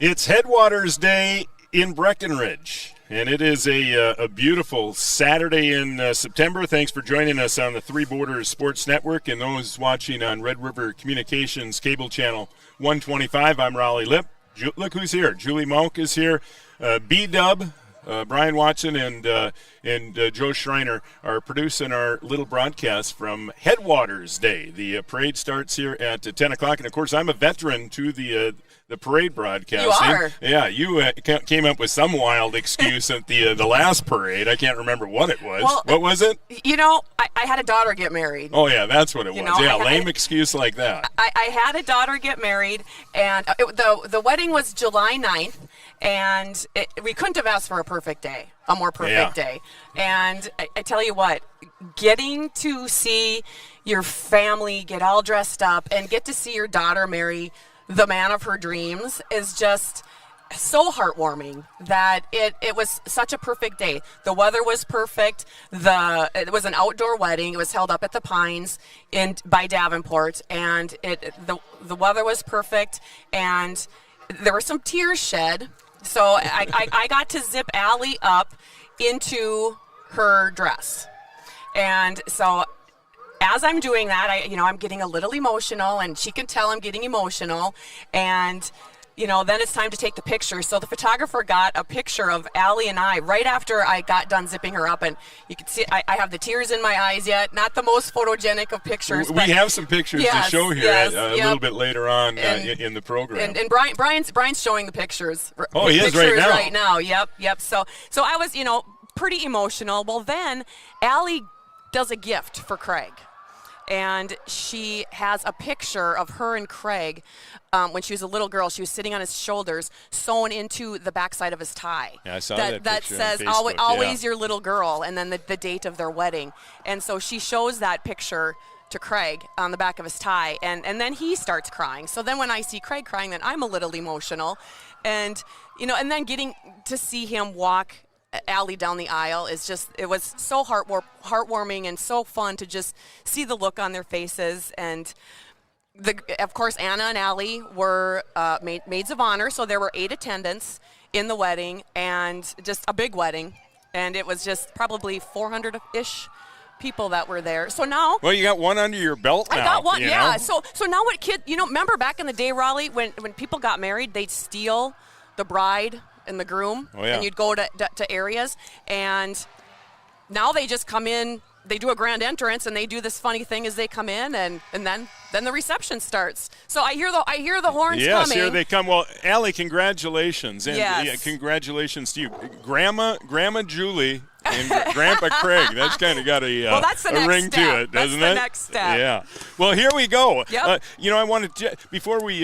It's Headwaters Day in Breckenridge, and it is a beautiful Saturday in September. Thanks for joining us on the Three Borders Sports Network and those watching on Red River Communications Cable Channel 125. I'm Rollie Lipp. Look who's here. Juli Mauch is here. B-Dub, Brian Watson, and Joe Schreiner are producing our little broadcast from Headwaters Day. The parade starts here at 10 o'clock, and, of course, I'm a veteran to the parade broadcasting. You are. Yeah, you came up with some wild excuse at the last parade. I can't remember what it was. Well, what was it? You know, I had a daughter get married. Oh, yeah, that's what it was. know, Lame excuse like that. I had a daughter get married, and the wedding was July 9th, and we couldn't have asked for a more perfect day. And I tell you what, getting to see your family get all dressed up and get to see your daughter marry the man of her dreams is just so heartwarming that it was such a perfect day. The weather was perfect. It was an outdoor wedding. It was held up at the Pines by Davenport, and the weather was perfect, and there were some tears shed. So I got to zip Allie up into her dress, and so as I'm doing that, I'm getting a little emotional, and she can tell I'm getting emotional, and then it's time to take the picture. So the photographer got a picture of Allie and I right after I got done zipping her up, and you can see I have the tears in my eyes yet. Not the most photogenic of pictures. We have some pictures to show here a little bit later on in the program. And Brian's showing the pictures. Oh, he is right now. Yep. So I was pretty emotional. Well, then Allie does a gift for Craig. And she has a picture of her and Craig when she was a little girl. She was sitting on his shoulders, sewn into the backside of his tie. Yeah, I saw that picture says, on Facebook, always your little girl, and then the date of their wedding. And so she shows that picture to Craig on the back of his tie, and then he starts crying. So then when I see Craig crying, then I'm a little emotional. And, and then getting to see him walk Allie down the aisle it was so heartwarming and so fun to just see the look on their faces. And of course Anna and Allie were maids of honor, so there were 8 attendants in the wedding, and just a big wedding, and it was just probably 400-ish people that were there. So now, well, you got one under your belt now. I got one, yeah. So now what remember back in the day, Rollie, when people got married, they'd steal the bride and the groom, and you'd go to areas, and now they just come in, they do a grand entrance, and they do this funny thing as they come in, and then the reception starts. So I hear the horns coming. Yes, here they come. Well, Allie, congratulations, and yes. Congratulations to you, Grandma Juli and Grandpa Craig. That's kind of got a ring to it, doesn't it? That's the next step. Yeah. Well, here we go. Yep. I wanted to, before we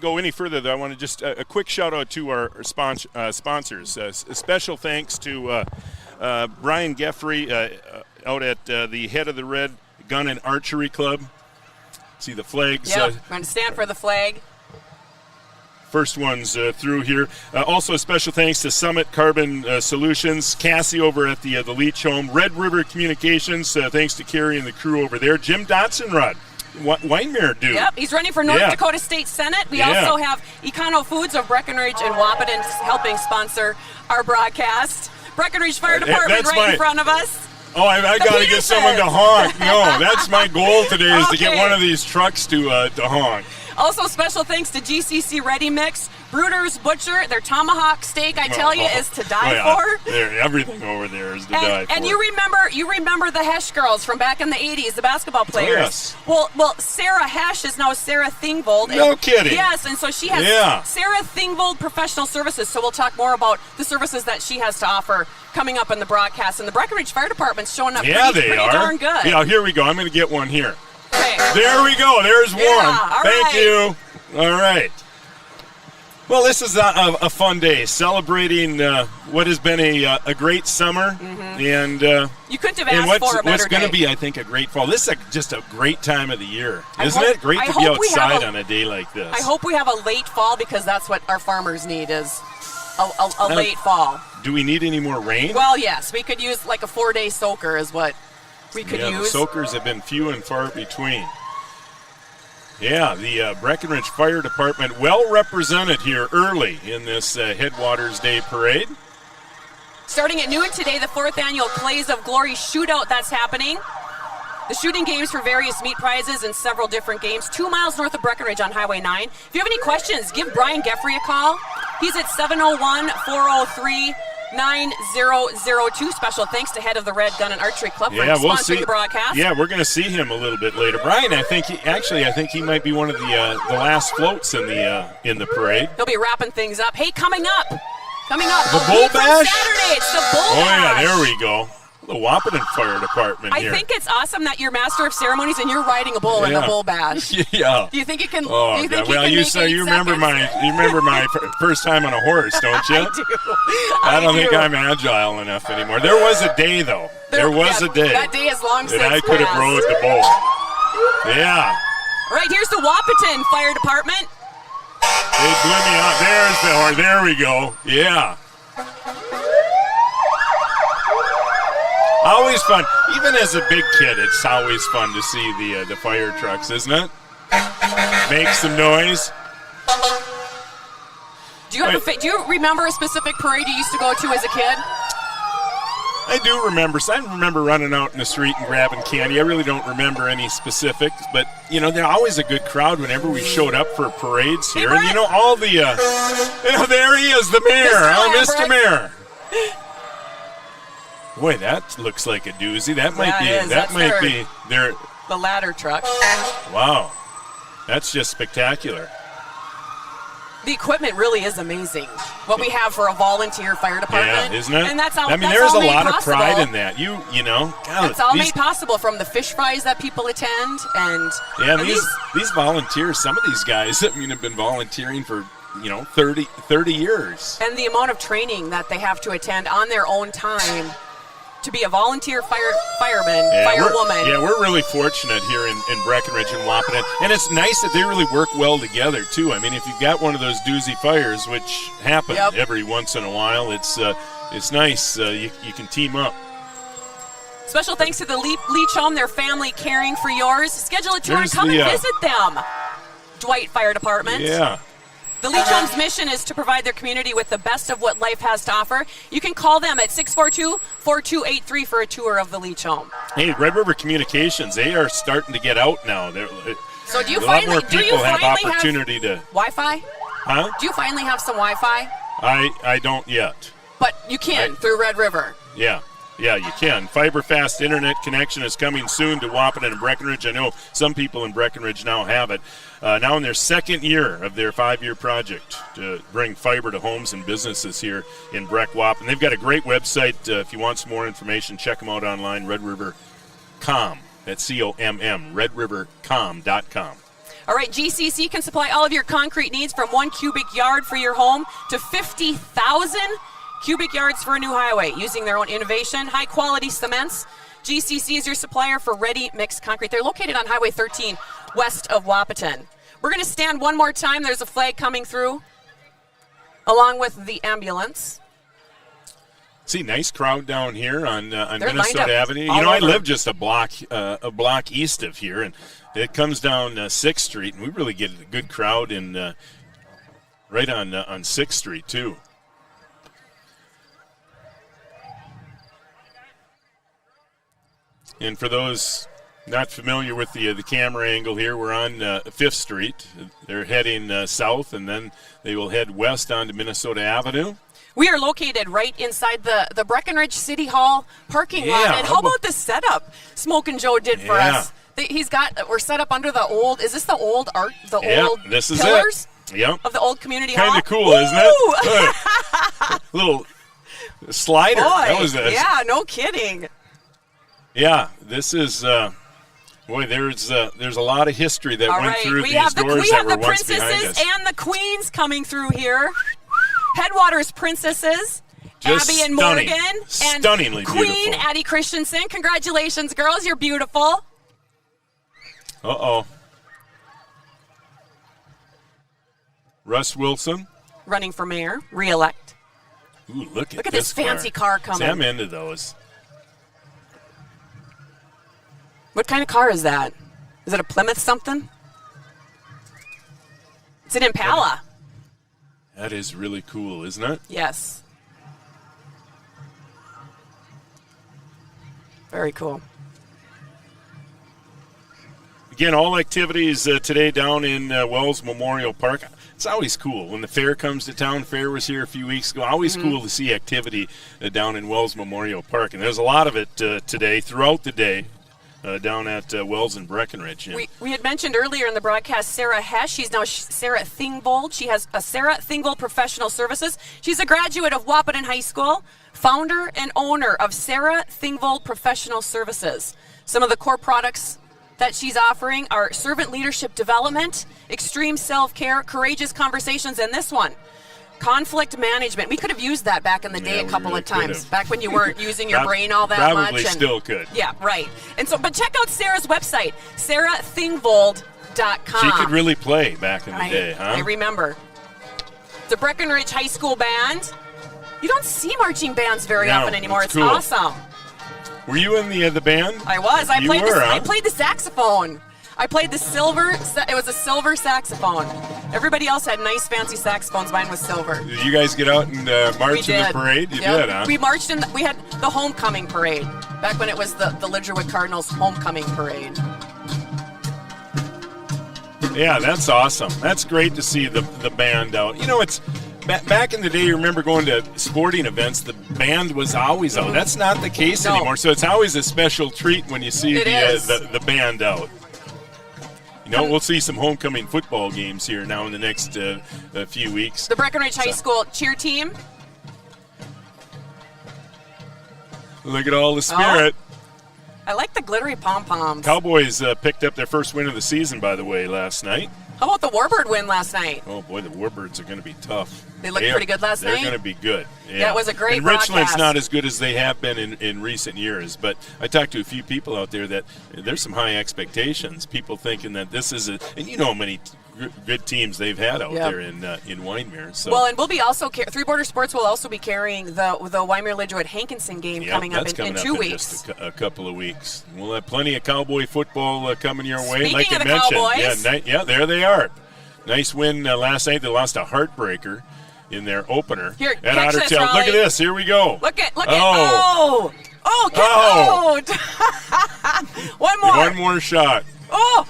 go any further, though, I want to just a quick shout out to our sponsors. A special thanks to Brian Geffrey out at the head of the Red Gun and Archery Club. See the flags. Yep. I'm going to stand for the flag. First ones through here. Also, a special thanks to Summit Carbon Solutions, Cassie over at the Leach Home, Red River Communications. Thanks to Carrie and the crew over there. Jim Dotson-Rod, Winemere dude. Yep, he's running for North Dakota State Senate. We also have Econo Foods of Breckenridge and Wahpeton helping sponsor our broadcast. Breckenridge Fire Department in front of us. Oh, I got to get someone to honk. No, that's my goal today is to get one of these trucks to honk. Also, special thanks to GCC Ready Mix, Bruder's Butcher. Their tomahawk steak, I tell you, is to die for. Everything over there is to die for. And you remember the Hesh girls from back in the 80s, the basketball players. Oh, yes. Well, Sarah Hesh is now Sarah Thingvold. No kidding. Yes, and so she has Sarah Thingvold Professional Services. So we'll talk more about the services that she has to offer coming up in the broadcast. And the Breckenridge Fire Department's showing up pretty darn good. Yeah, here we go. I'm going to get one here. Okay. There we go. There's one. Thank you. All right. Well, this is a fun day, celebrating what has been a great summer. Mm-hmm. And you couldn't have asked for a better what's going to be, I think, a great fall. This is just a great time of the year, isn't it? Great to be outside on a day like this. I hope we have a late fall, because that's what our farmers need, is a late fall. Do we need any more rain? Well, yes. We could use like a 4-day soaker is what we could use. The soakers have been few and far between. Yeah, the Breckenridge Fire Department well represented here early in this Headwaters Day Parade. Starting at noon today, the 4th annual Clays of Glory shootout that's happening. The shooting games for various meat prizes and several different games, 2 miles north of Breckenridge on Highway 9. If you have any questions, give Brian Geffrey a call. He's at 701-403-9002. Special thanks to head of the Red Gun and Archery Club for sponsoring the broadcast. Yeah, we're going to see him a little bit later. Brian, I think he might be one of the last floats in the parade. He'll be wrapping things up. Hey, coming up, the Bull Bash. Saturday, it's the Bull Bash. Bash. Oh yeah, there we go. The Wahpeton Fire Department here. I think it's awesome that you're master of ceremonies and you're riding a bull in the Bull Bash. Yeah. Do you think you can? Oh, do you think well, you remember my first time on a horse, don't you? I do. I don't think I'm agile enough anymore. There was a day though. There was a day. That day is long since that I could have rode the bull. Yeah. All right, here's the Wahpeton Fire Department. They blew me out. There's the horse. There we go. Yeah. Always fun. Even as a big kid, it's always fun to see the fire trucks, isn't it? Make some noise. Do you remember a specific parade you used to go to as a kid? I do remember. I remember running out in the street and grabbing candy. I really don't remember any specifics, but they're always a good crowd whenever we showed up for parades here. And all the there he is, the mayor, Mr. Mayor. Boy, that looks like a doozy. That might be their the ladder truck. Wow, that's just spectacular. The equipment really is amazing. What we have for a volunteer fire department, yeah, isn't it? And that's all. There's a lot of possible. pride in that. God, it's all made possible from the fish fries that people attend, and these volunteers. Some of these guys, have been volunteering for 30 years, and the amount of training that they have to attend on their own time to be a volunteer fireman, firewoman. We're really fortunate here in Breckenridge and Wahpeton, and it's nice that they really work well together too. If you've got one of those doozy fires, which happen every once in a while, it's nice. You can team up. Special thanks to the Leach Home, their family caring for yours. Schedule a tour and come and visit them. Dwight Fire Department. Yeah. The Leach Home's mission is to provide their community with the best of what life has to offer. You can call them at 642-4283 for a tour of the Leach Home. Hey, Red River Communications, they are starting to get out now. So do you a lot more people have opportunity to Wi-Fi? Huh? Do you finally have some Wi-Fi? I don't yet. But you can through Red River. Yeah. Yeah, you can. Fiber-fast internet connection is coming soon to Wahpeton and Breckenridge. I know some people in Breckenridge now have it. Now in their second year of their 5-year project to bring fiber to homes and businesses here in Breck-Wahpeton. They've got a great website. If you want some more information, check them out online, Red River Com. That's COMM, redrivercom.com. All right, GCC can supply all of your concrete needs from 1 cubic yard for your home to 50,000 cubic yards for a new highway using their own innovation, high-quality cements. GCC is your supplier for ready mixed concrete. They're located on Highway 13 west of Wahpeton. We're going to stand one more time. There's a flag coming through along with the ambulance. See, nice crowd down here on Minnesota Avenue. I live just a block east of here, and it comes down 6th Street, and we really get a good crowd in right on 6th Street, too. And for those not familiar with the camera angle here, we're on 5th Street. They're heading south, and then they will head west onto Minnesota Avenue. We are located right inside the Breckenridge City Hall parking lot. And how about the setup Smokin' Joe did for us? We're set up under the old, is this the old art, old this is pillars of the old community hall? Kind of cool, isn't it? Little slider. Boy, no kidding. Yeah, this is, there's a lot of history that went through these doors that were once behind us. We have the princesses and the queens coming through here. Headwaters princesses, just Abby and stunning. Morgan. And stunningly Queen beautiful. Addie Christensen. Congratulations, girls. You're beautiful. Uh-oh. Russ Wilson. Running for mayor, re-elect. Ooh, look at this fancy car coming. See, I'm into those. What kind of car is that? Is it a Plymouth something? It's an Impala. That is really cool, isn't it? Yes. Very cool. Again, all activities today down in Wells Memorial Park. It's always cool when the fair comes to town. Fair was here a few weeks ago. Always cool to see activity down in Wells Memorial Park. And there's a lot of it today, throughout the day, down at Wells and Breckenridge. We had mentioned earlier in the broadcast Sarah Hesh. She's now Sarah Thingvold. She has a Sarah Thingvold Professional Services. She's a graduate of Wahpeton High School, founder and owner of Sarah Thingvold Professional Services. Some of the core products that she's offering are servant leadership development, extreme self-care, courageous conversations, and this one, conflict management. We could have used that back in the day a couple of times, back when you weren't using your brain all that much. Probably still could. Yeah, right. And so, but check out Sarah's website, sarahthingvold.com. She could really play back in the day, huh? I remember. The Breckenridge High School Band. You don't see marching bands very often anymore. It's cool. Awesome. Were you in the band? I was. I I played the saxophone. I played the silver. It was a silver saxophone. Everybody else had nice, fancy saxophones. Mine was silver. Did you guys get out and march in the parade? You did, huh? We marched in. We had the homecoming parade back when it was the Lidgerwood Cardinals homecoming parade. Yeah, that's awesome. That's great to see the band out. You know, it's back in the day. You remember going to sporting events? The band was always out. That's not the case anymore. So it's always a special treat when you see the band out. You know, we'll see some homecoming football games here now in the next few weeks. The Breckenridge High School cheer team. Look at all the spirit. I like the glittery pom-poms. Cowboys picked up their first win of the season, by the way, last night. How about the Warbird win last night? Oh, boy, the Warbirds are going to be tough. They looked pretty good last night? They're going to be good. Yeah, it was a great and broadcast. Richland's not as good as they have been in recent years, but I talked to a few people out there that there's some high expectations. People thinking that this is and you know how many good teams they've had out there in Wyndmere. So. Well, and we'll be also Three Border Sports will also be carrying the Wyndmere Lidgerwood Hankinson game coming up in 2 weeks. Just a couple of weeks. We'll have plenty of Cowboy football coming your way. Speaking like of I the mentioned, Cowboys. yeah, there they are. Nice win last night. They lost a heartbreaker in their opener. Here, at catch this, Ottertail. Rollie. Look at this. Here we go. Look at. Oh. One more. One more shot. Oh.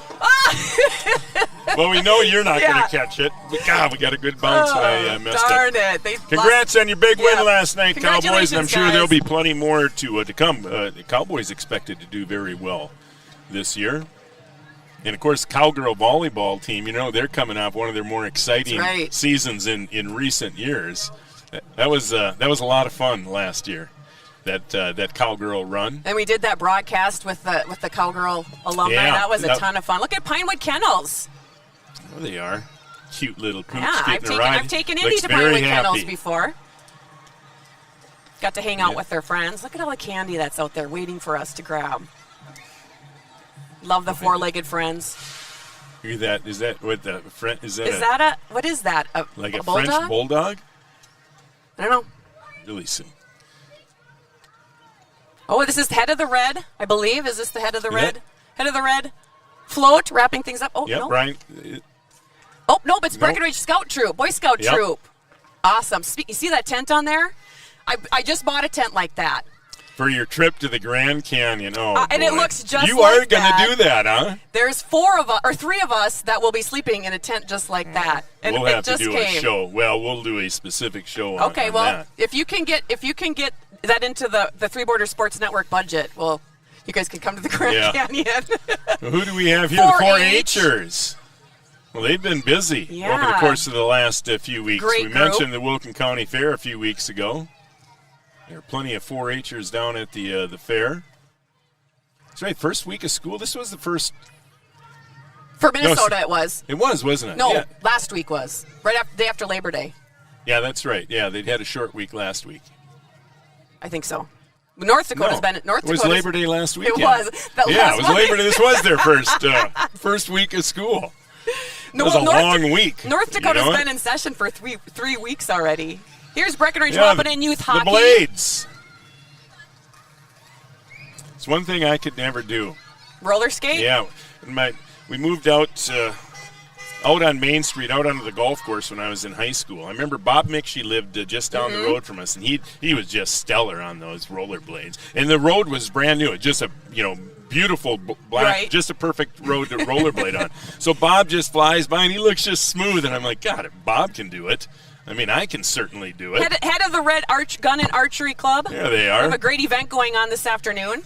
Well, we know you're not going to catch it. God, we got a good bounce. I messed darn up. it. Congrats on your big win last night, Cowboys. And I'm sure guys. there'll be plenty more to come. The Cowboys expected to do very well this year. And, of course, Cowgirl volleyball team, you know, they're coming off one of their more exciting seasons in recent years. That was a lot of fun last year, that Cowgirl run. And we did that broadcast with the Cowgirl alumni. Yeah, that was a ton of fun. Look at Pinewood Kennels. Oh, they are. Cute little poops I've taken Indy to Pinewood Kennels before. Got to hang out with their friends. Look at all the candy that's out there waiting for us to grab. Love the four-legged friends. Is that what the friend? What is that? A bulldog? French bulldog? I don't know. Really soon. Oh, this is the head of the red, I believe. Is this the head of the red? Head of the red float, wrapping things up. Oh, yeah, no. Brian. Oh, no, it's Breckenridge Scout Troop, Boy Scout Troop. Awesome. You see that tent on there? I just bought a tent like that. For your trip to the Grand Canyon. Oh, and it looks just you like are going to do that, huh? There's 3 of us that will be sleeping in a tent just like that. And we'll have to do a show. Well, we'll do a specific show on that. If you can get that into the Three Border Sports Network budget, well, you guys can come to the Grand Canyon. Who do we have here? The 4-H'ers. Well, they've been busy over the course of the last few weeks. Great we group. mentioned the Wilkin County Fair a few weeks ago. There are plenty of 4-H'ers down at the fair. That's right, first week of school. This was the first. For Minnesota, it was. It was, wasn't it? No, last week was. Right after day after Labor Day. Yeah, that's right. Yeah, they'd had a short week last week. I think so. North Dakota's been. North Dakota's. It was Labor Day last week. It was. It was Labor Day. This was their first week of school. It was a long week. North Dakota's been in session for three weeks already. Here's Breckenridge Wahpeton Youth Hockey. The Blades. It's one thing I could never do. Roller skate? Yeah. We moved out out on Main Street, out onto the golf course when I was in high school. I remember Bob Mickshey lived just down the road from us, and he was just stellar on those rollerblades. And the road was brand new. Just a beautiful black, just a perfect road to rollerblade on. So Bob just flies by, and he looks just smooth, and I'm like, God, if Bob can do it, I mean, I can certainly do it. Head of the Red Gun and Archery Club. There they are. We have a great event going on this afternoon.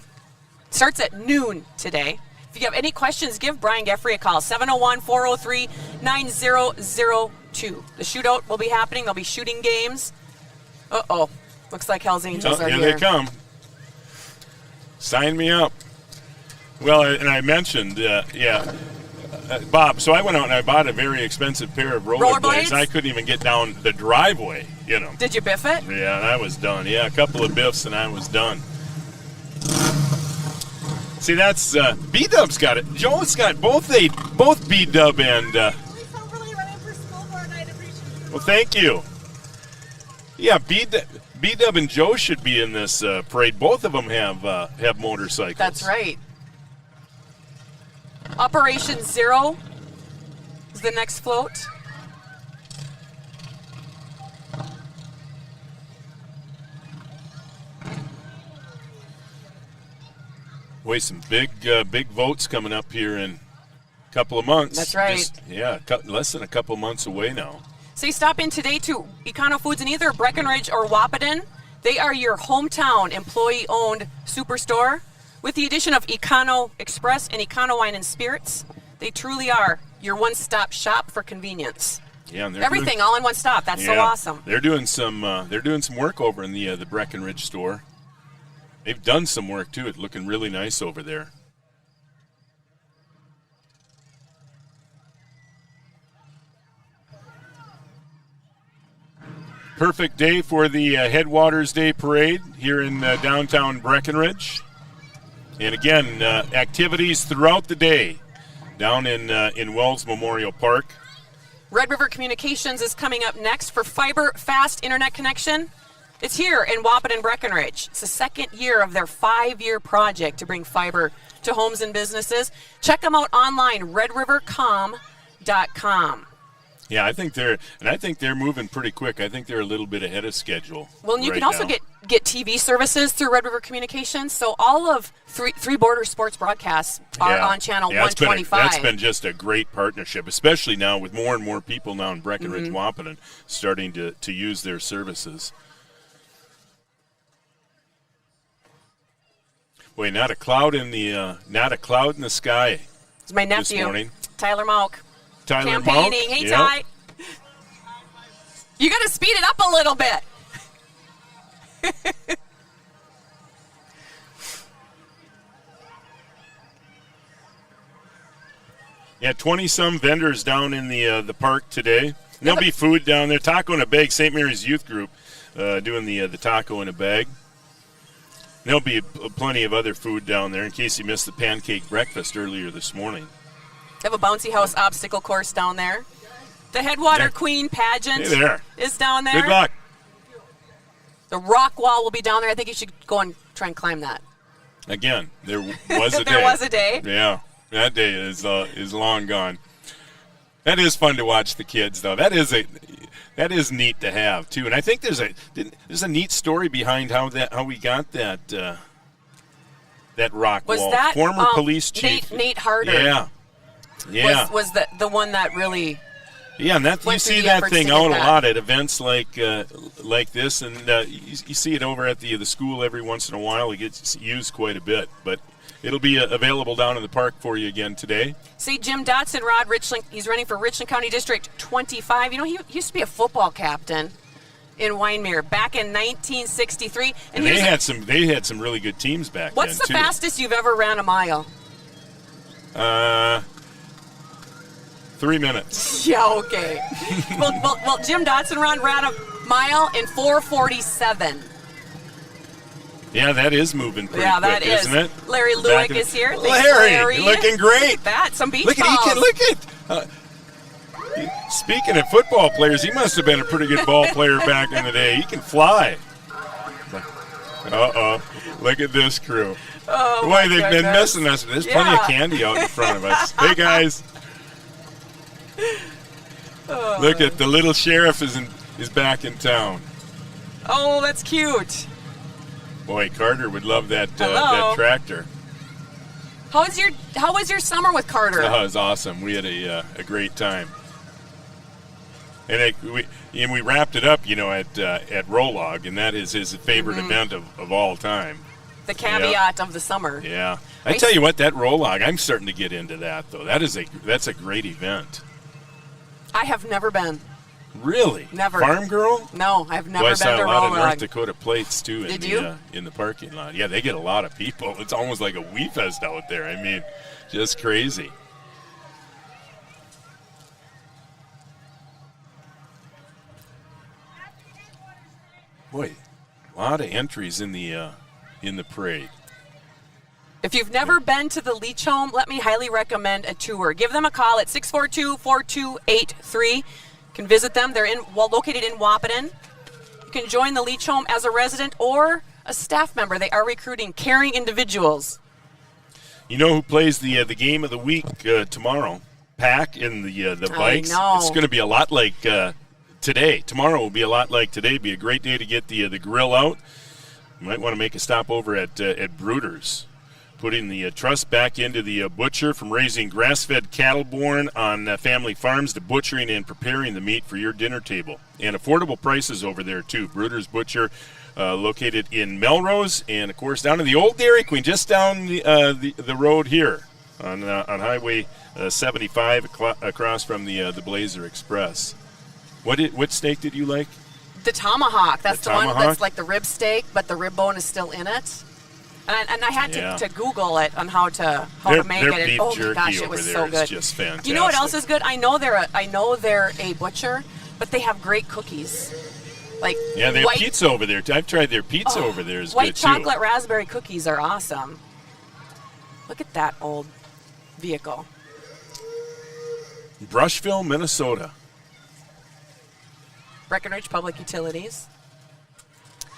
Starts at noon today. If you have any questions, give Brian Geffrey a call, 701-403-9002. The shootout will be happening. There'll be shooting games. Uh-oh. Looks like Hell's Angels are here. Here they come. Sign me up. Well, and I mentioned, Bob, so I went out and I bought a very expensive pair of rollerblades, and I couldn't even get down the driveway, Did you biff it? Yeah, I was done. Yeah, a couple of biffs and I was done. See, that's B-Dub's got it. Joe's got both B-Dub and... Really running for school board. I'd appreciate it. Well, thank you. Yeah, B-Dub and Joe should be in this parade. Both of them have motorcycles. That's right. Operation Zero is the next float. Boy, some big votes coming up here in a couple of months. That's right. Less than a couple months away now. So you stop in today to Econo Foods in either Breckenridge or Wahpeton. They are your hometown employee-owned superstore. With the addition of Econo Express and Econo Wine and Spirits, they truly are your one-stop shop for convenience. Yeah, and everything all in one stop. That's so awesome. They're doing some work over in the Breckenridge store. They've done some work too. It's looking really nice over there. Perfect day for the Headwaters Day Parade here in downtown Breckenridge. And again, activities throughout the day down in Wells Memorial Park. Red River Communications is coming up next for fiber fast internet connection. It's here in Wahpeton, Breckenridge. It's the second year of their 5-year project to bring fiber to homes and businesses. Check them out online, redrivercom.com. Yeah, I think they're moving pretty quick. I think they're a little bit ahead of schedule. Well, and you can also get TV services through Red River Communications. So all of Three Borders sports broadcasts are on channel 125. That's been just a great partnership, especially now with more and more people now in Breckenridge, Wahpeton starting to use their services. Boy, not a cloud in the sky. It's my nephew, this morning. Tyler Mauch. Tyler Mauch. Campaigning. Hey, Ty. You got to speed it up a little bit. Yeah, 20-some vendors down in the park today. And there'll be food down there. Taco in a Bag, St. Mary's Youth Group doing the taco in a bag. There'll be plenty of other food down there in case you missed the pancake breakfast earlier this morning. They have a bouncy house obstacle course down there. The Headwater Queen pageant is down there. Good luck. The rock wall will be down there. I think you should go and try and climb that. Again, there was a day. There was a day. Yeah, that day is long gone. That is fun to watch the kids, though. That is neat to have too. And I think there's a neat story behind how we got that rock wall. That former police chief Nate Harder? Yeah. Was the one that really? Yeah, and you see that thing out a lot at events like this, and you see it over at the school every once in a while. It gets used quite a bit, but it'll be available down in the park for you again today. See, Jim Dotson, Richland, he's running for Richland County District 25. You know, he used to be a football captain in Wyndmere back in 1963. And they had some really good teams back then, What's the fastest you've ever ran a mile? 3 minutes. Yeah, okay. well, Jim Dotson ran a mile in 4:47. Yeah, that is moving pretty quick, isn't it? Larry Lewick is here. Larry, looking great. Some beach balls. Look at. Speaking of football players, he must have been a pretty good ball player back in the day. He can fly. Look at this crew. Oh, boy, they've been missing us. There's plenty of candy out in front of us. Hey, guys. Look at the little sheriff is back in town. Oh, that's cute. Boy, Carter would love that tractor. How was your summer with Carter? Oh, it was awesome. We had a great time. And we wrapped it up, at Rollie, and that is his favorite event of all time. The caveat of the summer. Yeah. I tell you what, that Rollie, I'm starting to get into that, though. That's a great event. I have never been. Really? Never. Farm girl? No, I've never been to I saw a lot of North Rollie. Dakota plates, too, in the parking lot. Yeah, they get a lot of people. It's almost like a Wee Fest out there. I mean, just crazy. Boy, a lot of entries in the parade. If you've never been to the Leach Home, let me highly recommend a tour. Give them a call at 642-4283. You can visit them. They're located in Wahpeton. You can join the Leach Home as a resident or a staff member. They are recruiting caring individuals. You know who plays the game of the week tomorrow? Pack in the bikes. I know. It's going to be a lot like today. Tomorrow will be a lot like today. Be a great day to get the grill out. You might want to make a stop over at Bruder's. Putting the trust back into the butcher, from raising grass-fed cattle born on family farms to butchering and preparing the meat for your dinner table. And affordable prices over there, too. Bruder's Butcher, located in Melrose, and, of course, down in the old Dairy Queen, just down the road here on Highway 75 across from the Blazer Express. What steak did you like? The tomahawk. That's the one tomahawk? that's like the rib steak, but the rib bone is still in it. And I had to Google it on how to make their it. beef Oh my jerky gosh, it over was there so is good. just fantastic. You know what else is good? I know they're a butcher, but they have great cookies. Like they have pizza over there. I've tried their pizza over there. Is white good too. chocolate raspberry cookies are awesome. Look at that old vehicle. Brushville, Minnesota. Breckenridge Public Utilities.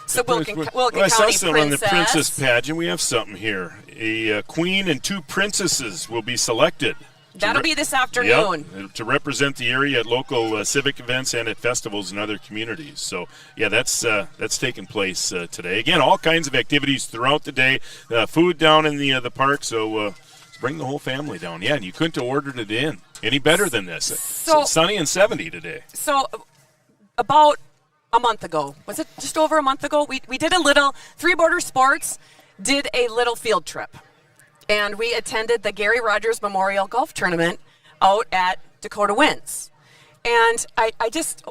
So Wilkin I County saw something on the Princess. Princess pageant. We have something here. A queen and two princesses will be selected. That'll be this afternoon. To represent the area at local civic events and at festivals in other communities. So, that's taking place today. Again, all kinds of activities throughout the day. Food down in the park, so let's bring the whole family down. Yeah, and you couldn't have ordered it in any better than this. So sunny and 70 today. So, about a month ago, was it just over a month ago? We did a little, Three Border Sports did a little field trip. And we attended the Gary Rogers Memorial Golf Tournament out at Dakota Winds. And I just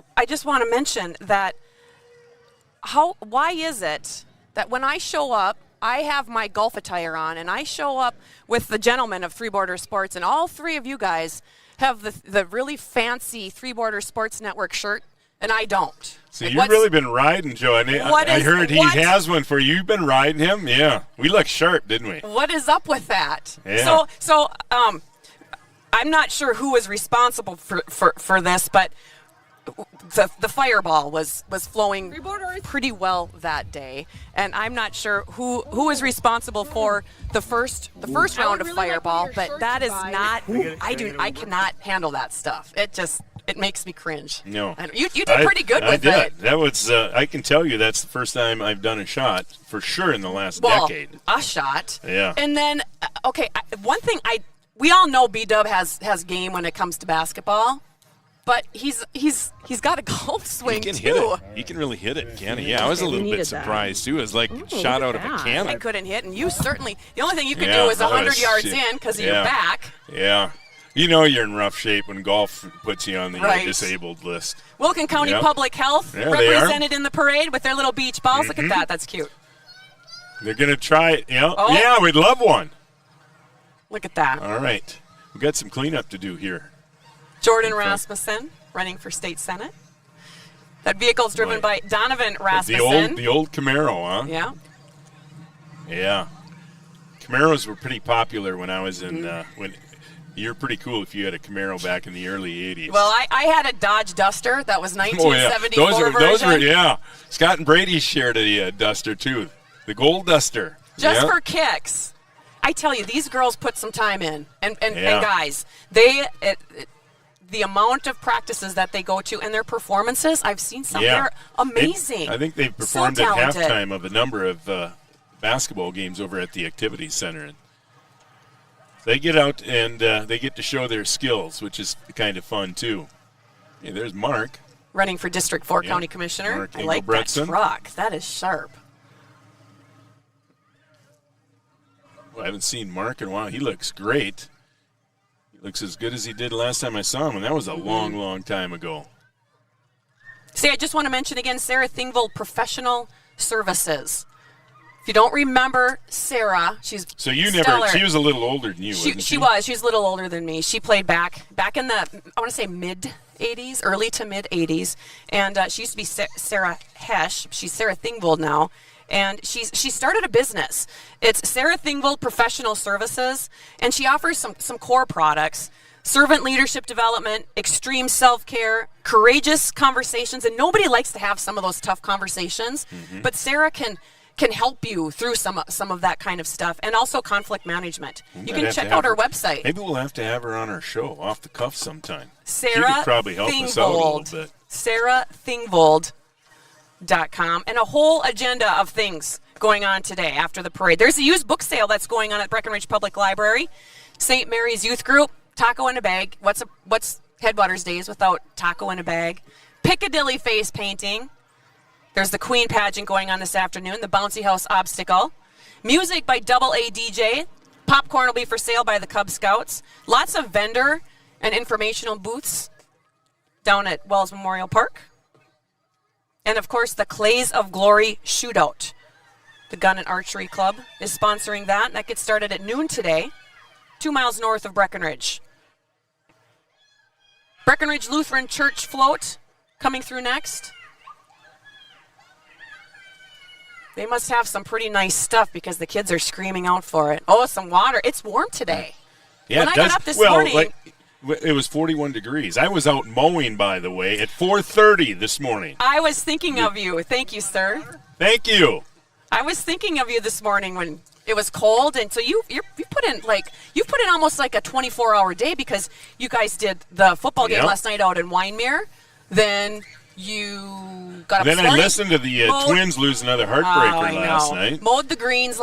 want to mention that why is it that when I show up, I have my golf attire on, and I show up with the gentlemen of Three Border Sports, and all three of you guys have the really fancy Three Border Sports Network shirt, and I don't. So you've really been riding, Joe. I heard he has one for you. You've been riding him? Yeah. We looked sharp, didn't we? What is up with that? Yeah. So I'm not sure who was responsible for this, but the fireball was flowing pretty well that day, and I'm not sure who was responsible for the first round of fireball, but that is not. I cannot handle that stuff. It makes me cringe. No. You did pretty good with it. That was, I can tell you, that's the first time I've done a shot, for sure, in the last decade. A shot. Yeah. And then, one thing, we all know B-Dub has game when it comes to basketball, but he's got a golf swing, too. hit it. He can really hit it, can he? Yeah, I was a little bit surprised, too. It was like shot out of a cannon. I couldn't hit, and you certainly, the only thing you could do is 100 yards in because of your back. Yeah. You know you're in rough shape when golf puts you on the disabled list. Wilkin County Public Health represented in the parade with their little beach balls. Look at that. That's cute. They're going to try it. Yeah, we'd love one. Look at that. All right. We've got some cleanup to do here. Jordan Rasmussen running for state senate. That vehicle's driven by Donovan Rasmussen. The old Camaro, huh? Yeah. Yeah. Camaros were pretty popular when I was in when. You're pretty cool if you had a Camaro back in the early 80s. Well, I had a Dodge Duster that was 1974 Those were, Scott and Brady shared a Duster, too. The gold Duster. Just for kicks. I tell you, these girls put some time in. And guys, the amount of practices that they go to and their performances, I've seen some. They're amazing. I think they've performed at halftime of a number of basketball games over at the Activities Center. And they get out and they get to show their skills, which is kind of fun, too. Hey, there's Mark. Running for District 4 County Commissioner. Mark I like that truck. That is sharp. Well, I haven't seen Mark in a while. He looks great. He looks as good as he did last time I saw him, and that was a long, long time ago. See, I just want to mention again, Sarah Thingvold Professional Services. If you don't remember Sarah, she's so you stellar. never. She was a little older than you, wasn't she? She was. She was a little older than me. She played back in the, I want to say mid 80s, early to mid 80s, and she used to be Sarah Hesh. She's Sarah Thingvold now, and she started a business. It's Sarah Thingvold Professional Services, and she offers some core products. Servant leadership development, extreme self-care, courageous conversations, and nobody likes to have some of those tough conversations, but Sarah can help you through some of that kind of stuff, and also conflict management. You can check out her website. Maybe we'll have to have her on our show off the cuff sometime. Sarah she could probably help us out a little bit. SarahThingvold.com, and a whole agenda of things going on today after the parade. There's a used book sale that's going on at Breckenridge Public Library. St. Mary's Youth Group, taco in a bag. What's Headwaters Days without taco in a bag? Piccadilly face painting. There's the Queen pageant going on this afternoon, the Bouncy House Obstacle. Music by Double A DJ. Popcorn will be for sale by the Cub Scouts. Lots of vendor and informational booths down at Wells Memorial Park. And, of course, the Clays of Glory Shootout. The Gun and Archery Club is sponsoring that. That gets started at noon today, 2 miles north of Breckenridge. Breckenridge Lutheran Church float coming through next. They must have some pretty nice stuff because the kids are screaming out for it. Oh, some water. It's warm today. Yeah, when it I does. got up this morning. It was 41 degrees. I was out mowing, by the way, at 4:30 this morning. I was thinking of you. Thank you, sir. Thank you. I was thinking of you this morning when it was cold, and so you put in almost like a 24-hour day because you guys did the football game last night out in Wyndmere. Then you got up. Then I listened to the Twins lose another heartbreaker last night. Mowed the greens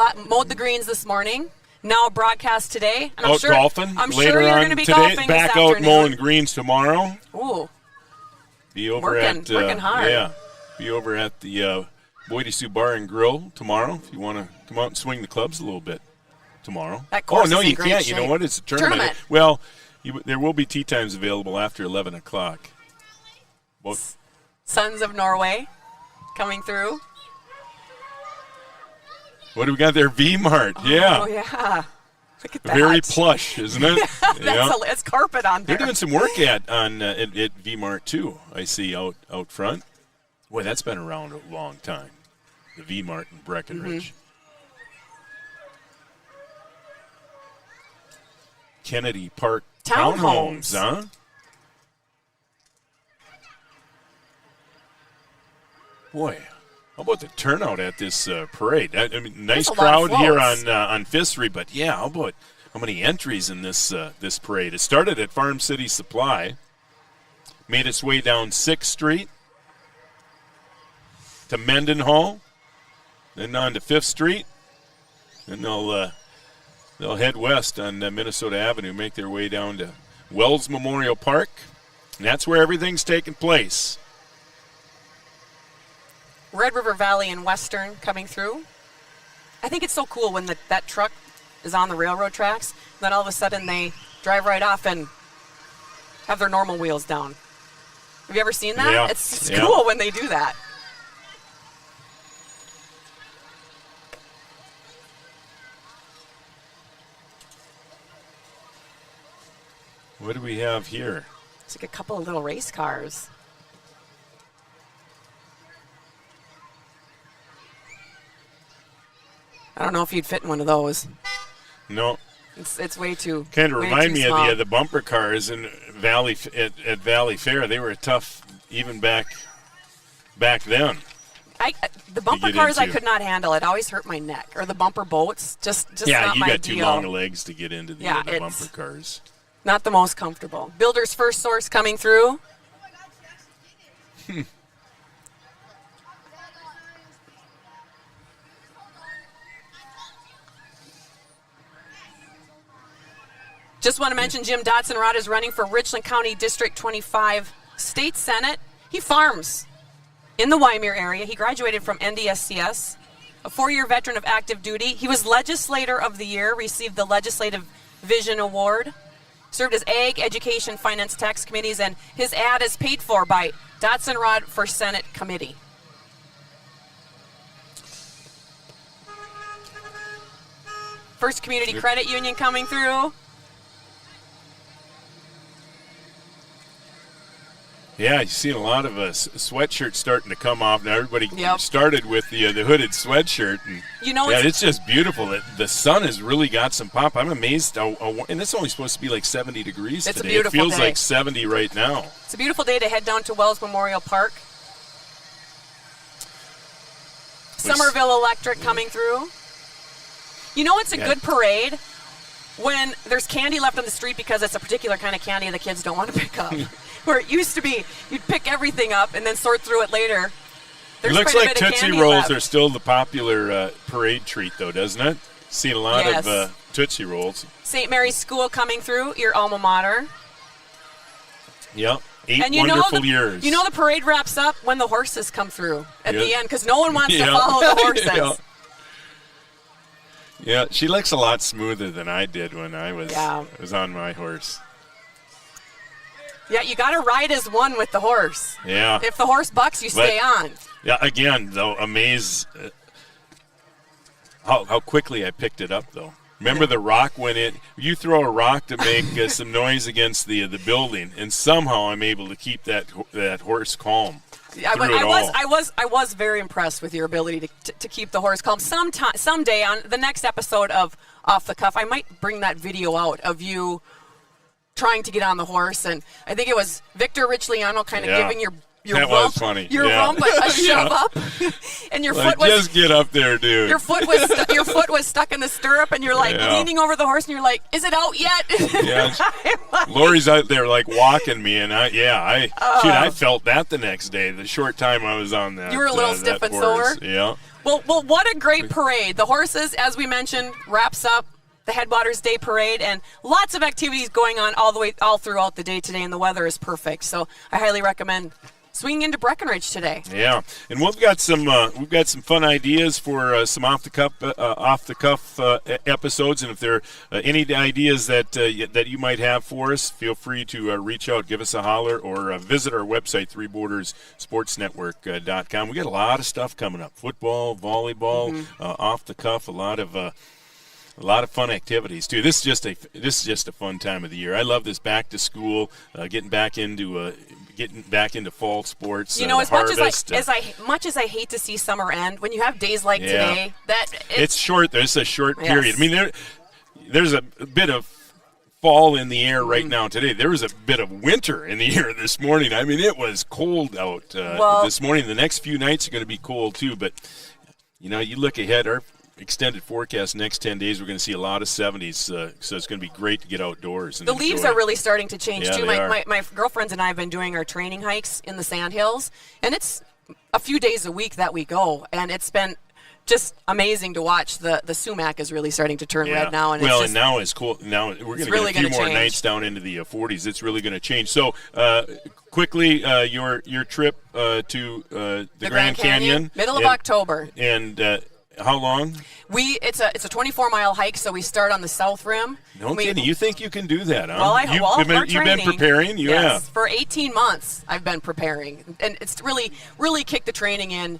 this morning. Now broadcast today. And out golfing. I'm later sure you're going to be golfing this back afternoon. out mowing greens tomorrow. Ooh. Be over working hard. Yeah. Be over at the Boydie Sioux Bar and Grill tomorrow if you want to come out and swing the clubs a little bit tomorrow. That course no, is in you great can't. shape. You know what? It's a tournament. Well, there will be tee times available after 11 o'clock. Both. Sons of Norway coming through. What do we got there? V-Mart. Yeah. Oh, yeah. Look at that. Very plush, isn't it? It's carpet on there. They're doing some work at V-Mart, too, I see out front. Boy, that's been around a long time, the V-Mart in Breckenridge. Kennedy Park Townhomes, huh? Boy, how about the turnout at this parade? I mean, nice crowd here on Fifth Street, but yeah, how about how many entries in this parade? It started at Farm City Supply, made its way down 6th Street to Mendenhall, then on to 5th Street, and they'll head west on Minnesota Avenue, make their way down to Wells Memorial Park, and that's where everything's taking place. Red River Valley and Western coming through. I think it's so cool when that truck is on the railroad tracks, then all of a sudden they drive right off and have their normal wheels down. Have you ever seen that? Yeah. It's cool when they do that. What do we have here? It's like a couple of little race cars. I don't know if you'd fit in one of those. No. It's way too. Kind of remind me small. of the bumper cars in Valley at Valley Fair. They were tough even back then. The bumper cars I could not handle. It always hurt my neck. Or the bumper boats, just yeah, not you my got deal. too long legs to get into the bumper cars. Not the most comfortable. Builder's First Source coming through. Just want to mention Jim Dotson-Rod is running for Richland County District 25 State Senate. He farms in the Wyoming area. He graduated from NDSCS, a 4-year veteran of active duty. He was Legislator of the Year, received the Legislative Vision Award, served as Ag, Education, Finance, Tax Committees, and his ad is paid for by Dotson-Rod for Senate Committee. First Community Credit Union coming through. Yeah, you've seen a lot of sweatshirts starting to come off. Now everybody started with the hooded sweatshirt. And, it's just beautiful. The sun has really got some pop. I'm amazed. And it's only supposed to be like 70 degrees today. A beautiful day. It feels like 70 right now. It's a beautiful day to head down to Wells Memorial Park. Somerville Electric coming through. It's a good parade when there's candy left on the street because it's a particular kind of candy the kids don't want to pick up. Where it used to be, you'd pick everything up and then sort through it later. It looks like Tootsie Rolls are still the popular parade treat, though, doesn't it? Seen a lot of Tootsie Rolls. St. Mary's School coming through, your alma mater. Yep, 8 wonderful years. The parade wraps up when the horses come through at the end because no one wants to follow the horses. Yeah, she looks a lot smoother than I did when I was on my horse. Yeah, you got to ride as one with the horse. Yeah. If the horse bucks, you stay on. Yeah, again, though, amazed how quickly I picked it up, though. Remember the rock went in. You throw a rock to make some noise against the building, and somehow I'm able to keep that horse calm. I was very impressed with your ability to keep the horse calm. Someday on the next episode of Off the Cuff, I might bring that video out of you trying to get on the horse, and I think it was Victor Richliano kind of giving your rump a shove up, and your foot was just get up there, dude. Your foot was stuck in the stirrup, and you're like leaning over the horse, and you're like, "Is it out yet?" Yeah, Lori's out there like walking me, and I felt that the next day. The short time I was on that, you were a little stiff and sore. Yeah. Well, what a great parade! The horses, as we mentioned, wraps up the Headwaters Day Parade, and lots of activities going on all throughout the day today, and the weather is perfect. So I highly recommend swinging into Breckenridge today. Yeah, and we've got some fun ideas for some off the cuff episodes. And if there are any ideas that you might have for us, feel free to reach out, give us a holler, or visit our website, threeborderssportsnetwork.com. We got a lot of stuff coming up: football, volleyball, off the cuff, a lot of fun activities too. This is just a fun time of the year. I love this back to school, getting back into fall sports. As much as I hate to see summer end, when you have days like today, it's short. There's a short period. I mean, there's a bit of fall in the air right now today. There was a bit of winter in the air this morning. I mean, it was cold out this morning. The next few nights are going to be cold too. But you look ahead. Our extended forecast next 10 days, we're going to see a lot of 70s, so it's going to be great to get outdoors. And the leaves are really starting to change too. My girlfriends and I have been doing our training hikes in the Sandhills, and it's a few days a week that we go, and it's been just amazing to watch. The sumac is really starting to turn red now, and and now it's cool. Now we're going to get a few more nights down into the 40s. It's really going to change. So quickly, your trip to the Grand Canyon, middle of October, and how long? It's a 24-mile hike, so we start on the south rim. No kidding. You think you can do that, huh? Well, you've been preparing? Yes, for 18 months I've been preparing. And it's really kicked the training in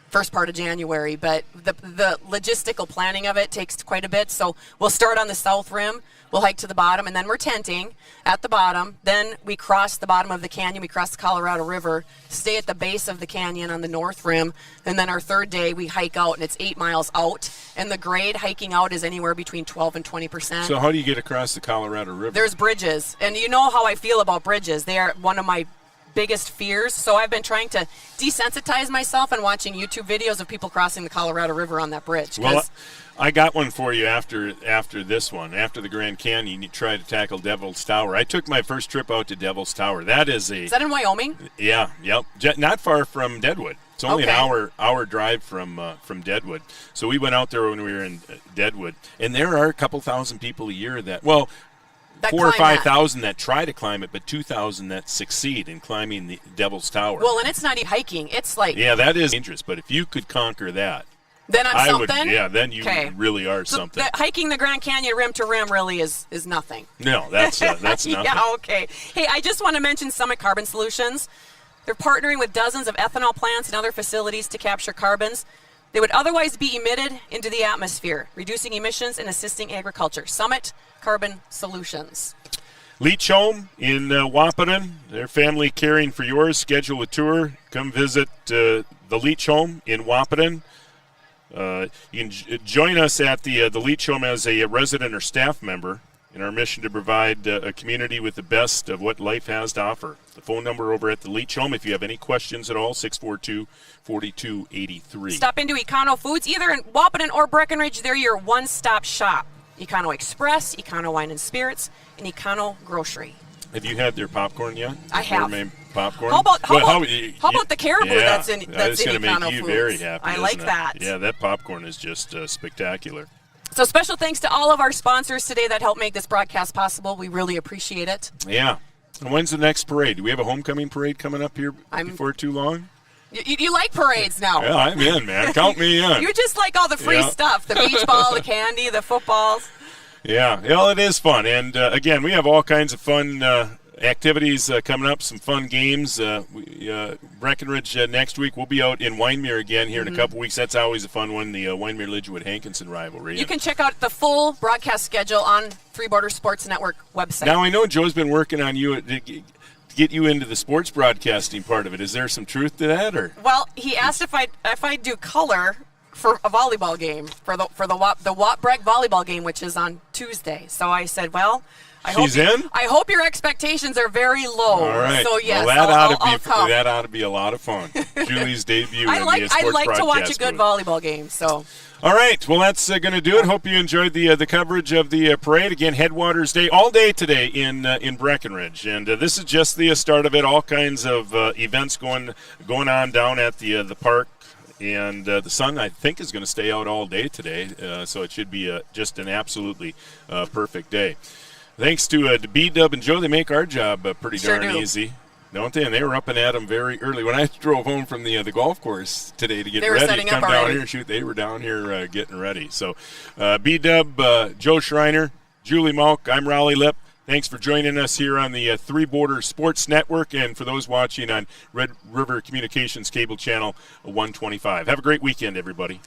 first part of January, but the logistical planning of it takes quite a bit. So we'll start on the south rim. We'll hike to the bottom, and then we're tenting at the bottom. Then we cross the bottom of the canyon. We cross the Colorado River, stay at the base of the canyon on the north rim, and then our third day we hike out, and it's 8 miles out. And the grade hiking out is anywhere between 12 and 20%. So how do you get across the Colorado River? There's bridges, and you know how I feel about bridges. They are one of my biggest fears. So I've been trying to desensitize myself and watching YouTube videos of people crossing the Colorado River on that bridge. Well, I got one for you after this one. After the Grand Canyon, you try to tackle Devil's Tower. I took my first trip out to Devil's Tower. Is that in Wyoming? Yeah, yep. Not far from Deadwood. It's only an hour drive from Deadwood. So we went out there when we were in Deadwood, and there are a couple thousand people a year that 4 or 5,000 that try to climb it, but 2,000 that succeed in climbing the Devil's Tower. Well, and it's not even hiking. It's like that is dangerous. But if you could conquer that, then I'm something. Then you really are something. Hiking the Grand Canyon rim to rim really is nothing. No, that's nothing. Yeah, okay. Hey, I just want to mention Summit Carbon Solutions. They're partnering with dozens of ethanol plants and other facilities to capture carbons they would otherwise be emitted into the atmosphere, reducing emissions and assisting agriculture. Summit Carbon Solutions. Leach Home in Wahpeton, their family caring for yours. Schedule a tour. Come visit the Leach Home in Wahpeton. You can join us at the Leach Home as a resident or staff member in our mission to provide a community with the best of what life has to offer. The phone number over at the Leach Home, if you have any questions at all, 642-4283. Stop into Econo Foods, either in Wahpeton or Breckenridge. They're your one-stop shop. Econo Express, Econo Wine and Spirits, and Econo Grocery. Have you had their popcorn yet? I have. Popcorn? How about the caribou that's in Econo Foods? That's going to make you very happy. I like that. Yeah, that popcorn is just spectacular. So special thanks to all of our sponsors today that helped make this broadcast possible. We really appreciate it. Yeah. And when's the next parade? Do we have a homecoming parade coming up here before too long? You like parades now. Yeah, I'm in, man. Count me in. You just like all the free stuff, the beach ball, the candy, the footballs. Yeah, well, it is fun. And, again, we have all kinds of fun activities coming up, some fun games. Breckenridge next week. We'll be out in Wyndmere again here in a couple weeks. That's always a fun one, the Wyndmere-Lidgewood-Hankinson rivalry. You can check out the full broadcast schedule on Three Border Sports Network website. Now, I know Joe's been working on you to get you into the sports broadcasting part of it. Is there some truth to that? Or? Well, he asked if I do color for a volleyball game, for the Watt-Breck volleyball game, which is on Tuesday. So I said, well, I hope your expectations are very low. All right. So yes, well, I'll come. That ought to be a lot of fun. Juli's debut. I like to watch a good volleyball game. So. All right. Well, that's going to do it. Hope you enjoyed the coverage of the parade. Again, Headwaters Day all day today in Breckenridge, and this is just the start of it. All kinds of events going on down at the park. And the sun, I think, is going to stay out all day today, so it should be just an absolutely perfect day. Thanks to B-Dub and Joe, they make our job pretty darn easy, don't they? And they were up and at 'em very early. When I drove home from the golf course today to get ready to come down here and shoot, they were down here getting ready. So B-Dub, Joe Schreiner, Juli Mauch, I'm Rollie Lipp. Thanks for joining us here on the Three Border Sports Network, and for those watching on Red River Communications Cable Channel 125. Have a great weekend, everybody.